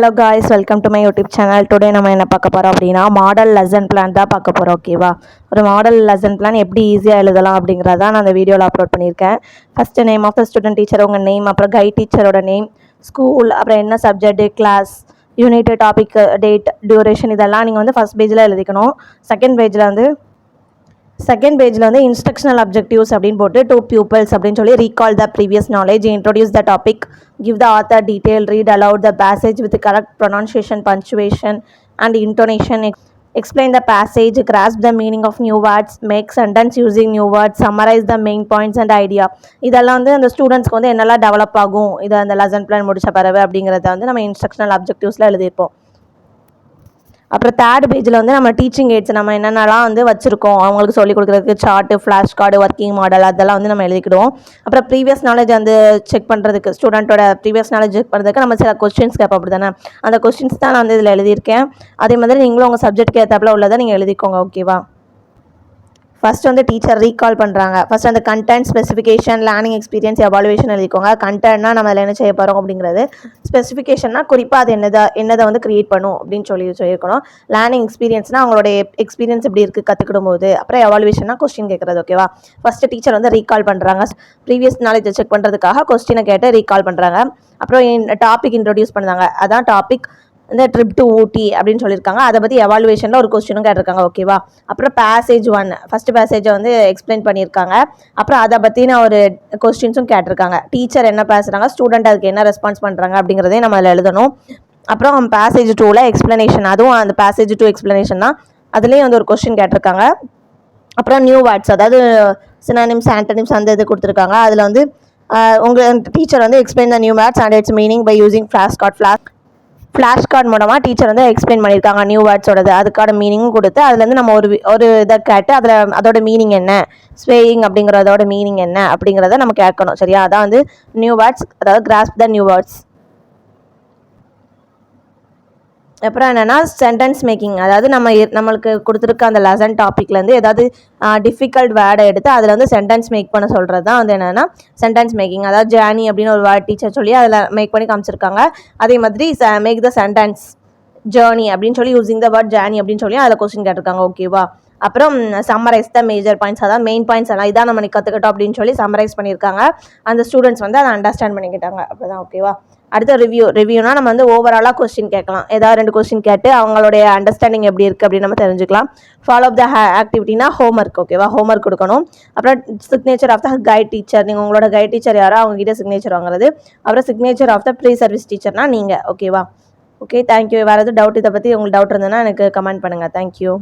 Hello guys, welcome to my YouTube channel. Today நம்ம என்ன பார்க்க போகிறோம் அப்படின்னா மாடல் லெசன் பிளான் தான் பார்க்க போகிறோம். ஓகேவா? ஒரு மாடல் லெசன் பிளான் எப்படி ஈஸியாக எழுதலாம் அப்படிங்கிறத நான் அந்த வீடியோவில் அப்லோட் பண்ணியிருக்கேன். First name of the student, teacher உங்கள் நேம், அப்புறம் கைட் டீச்சரோட நேம், ஸ்கூல், அப்புறம் என்ன subject, class, unit, topic, date, duration, இதெல்லாம் நீங்கள் வந்து ஃபஸ்ட் பேஜில் எழுதிக்கணும். செகண்ட் பேஜில் வந்து இன்ஸ்ட்ரக்ஷனல் அப்ஜெக்டிவ்ஸ் அப்படின்னு போட்டு டூ பியூப்பிள்ஸ் அப்படின்னு சொல்லி recall the previous knowledge, introduce the topic, give the author detail, read aloud the passage with correct pronunciation, punctuation and intonation, explain the passage, grasp the meaning of new words, make sentence using new words, summarize the main points and idea. இதெல்லாம் வந்து அந்த ஸ்டூடெண்ட்ஸ்க்கு வந்து என்னெல்லாம் develop ஆகும் இதை அந்த lesson plan முடிச்ச பிறகு அப்படிங்கிறத வந்து நம்ம இன்ஸ்ட்ரக்ஷனல் அப்ஜெக்டிவ்ஸில் எழுதியிருப்போம். அப்புறம் தேர்ட் பேஜில் வந்து நம்ம டீச்சிங் எய்ட்ஸ் நம்ம என்னென்னலாம் வந்து வச்சுருக்கோம் அவங்களுக்கு சொல்லிக் கொடுக்குறதுக்கு, chart, flash card, working model, அதெல்லாம் வந்து நம்ம எழுதிக்கிடுவோம். அப்புறம் ப்ரீவியஸ் நாலேஜ் வந்து செக் பண்ணுறதுக்கு, ஸ்டூடெண்ட்டோட ப்ரீவியஸ் நாலேஜ் செக் பண்ணுறதுக்கு நம்ம சில கொஸ்டின்ஸ் கேட்போம். அப்படி தானே? அந்த கொஸ்டின்ஸ் தான் நான் வந்து இதில் எழுதியிருக்கேன். அதே மாதிரி நீங்களும் உங்கள் சப்ஜெக்ட்க்கு ஏற்றாப்புல உள்ளதை நீங்கள் எழுதிக்கோங்க. ஓகேவா? ஃபஸ்ட் வந்து டீச்சர் ரீகால் பண்ணுறாங்க. ஃபஸ்ட் அந்த content, specification, learning experience, evaluation எழுதிக்கோங்க. கண்டென்ட்னா நம்ம அதில் என்ன செய்ய போகிறோம் அப்படிங்கிறது, ஸ்பெசிஃபிகேஷன்னா குறிப்பாக அது என்னதை வந்து க்ரியேட் பண்ணும் அப்படின்னு சொல்லியிருக்கணும். லேர்னிங் எக்ஸ்பீரியன்ஸ்னால் அவங்களுடைய எக்ஸ்பீரியன்ஸ் எப்படி இருக்குது கற்றுக்கிடும் போது. அப்புறம் எவாலுவேஷன்னா கொஸ்டின் கேட்குறது. ஓகேவா? ஃபஸ்ட்டு டீச்சர் வந்து ரீகால் பண்ணுறாங்க. ப்ரீவியஸ் நாலேஜை செக் பண்ணுறதுக்காக கொஸ்டினை கேட்டு ரீகால் பண்ணுறாங்க. அப்புறம் டாபிக் இன்ட்ரடியூஸ் பண்ணுறாங்க. அதான் டாபிக் இந்த ட்ரிப் டு ஊட்டி அப்படின்னு சொல்லியிருக்காங்க. அதை பற்றி எவாலுவேஷனில் ஒரு கொஸ்டினும் கேட்டிருக்காங்க. ஓகேவா? அப்புறம் பேசேஜ் 1 ஃபஸ்ட்டு பேசேஜை வந்து எக்ஸ்பிளைன் பண்ணியிருக்காங்க. அப்புறம் அதை பற்றின ஒரு கொஸ்டின்ஸும் கேட்டிருக்காங்க. டீச்சர் என்ன பேசுகிறாங்க, ஸ்டூடெண்ட் அதுக்கு என்ன ரெஸ்பான்ஸ் பண்ணுறாங்க அப்படிங்கிறதே நம்ம அதில் எழுதணும். அப்புறம் பேசேஜ் 2ல் எக்ஸ்ப்ளனேஷன், அதுவும் அந்த பேசேஜ் 2 எக்ஸ்ப்ளனேஷன் தான். அதுலேயும் வந்து ஒரு கொஸ்டின் கேட்டிருக்காங்க. அப்புறம் நியூ வேர்ட்ஸ், அதாவது சினானிம்ஸ், ஆன்டனிம்ஸ், அந்த இது கொடுத்துருக்காங்க. அதில் வந்து உங்கள் டீச்சர் வந்து explain the new words and its meaning by using flash card மூலமாக டீச்சர் வந்து எக்ஸ்பிளைன் பண்ணியிருக்காங்க நியூ வேர்ட்ஸோடது. அதுக்கான மீனிங்கும் கொடுத்து அதுலேருந்து நம்ம ஒரு இதை கேட்டு அதில் அதோட மீனிங் என்ன, ஸ்வேயிங் அப்படிங்கிறதோட மீனிங் என்ன அப்படிங்கிறத நம்ம கேட்கணும். சரியா? அதான் வந்து நியூ வேர்ட்ஸ், அதாவது கிராஸ்ப் த நியூ வேர்ட்ஸ். அப்புறம் என்னென்னா சென்டென்ஸ் மேக்கிங், அதாவது நம்மளுக்கு கொடுத்துருக்க அந்த லெசன் டாப்பிக்லேருந்து ஏதாவது டிஃபிகல்ட் வேர்டை எடுத்து அதில் வந்து சென்டென்ஸ் மேக் பண்ண சொல்கிறது தான் வந்து என்னென்னா சென்டென்ஸ் மேக்கிங். அதாவது ஜேர்னி அப்படின்னு ஒரு வேர்ட் டீச்சர் சொல்லி அதில் மேக் பண்ணி காமிச்சிருக்காங்க. அதே மாதிரி மேக் த சென்டென்ஸ் ஜேர்னி அப்படின்னு சொல்லி யூஸிங் த வேர்ட் ஜேர்னி அப்படின்னு சொல்லி அதில் கொஸ்டின் கேட்டிருக்காங்க. ஓகேவா? அப்புறம் சம்மரைஸ் த மேஜர் பாயிண்ட்ஸ், அதாவது மெயின் பாயிண்ட்ஸ் எல்லாம் இதான் நம்ம கற்றுக்கிட்டோம் அப்படின்னு சொல்லி சம்மரைஸ் பண்ணியிருக்காங்க. அந்த ஸ்டூடெண்ட்ஸ் வந்து அதை அண்டர்ஸ்டாண்ட் பண்ணிக்கிட்டாங்க. அப்படிதான். ஓகேவா? அடுத்த ரிவ்யூனா நம்ம வந்து ஓவராலாக கொஸ்டின் கேட்கலாம். ஏதாவது 2 கொஸ்டின் கேட்டு அவங்களுடைய அண்டர்ஸ்டாண்டிங் எப்படி இருக்குது அப்படின்னு நம்ம தெரிஞ்சுக்கலாம். ஃபாலோ அப் த ஆக்டிவிட்டினா ஹோம்ஒர்க். ஓகேவா? ஹோம்ஒர்க் கொடுக்கணும். அப்புறம் signature of the guide teacher, நீங்கள் உங்களோட கைட் டீச்சர் யாரோ அவங்ககிட்ட சிக்னேச்சர் வாங்குறது. அப்புறம் signature of the pre service டீச்சர்னா நீங்கள். ஓகேவா? Okay, thank you. வேறு எதுவும் டவுட், இதை பற்றி உங்களுக்கு டவுட் இருந்ததுன்னா எனக்கு கமெண்ட் பண்ணுங்கள். தேங்க்யூ.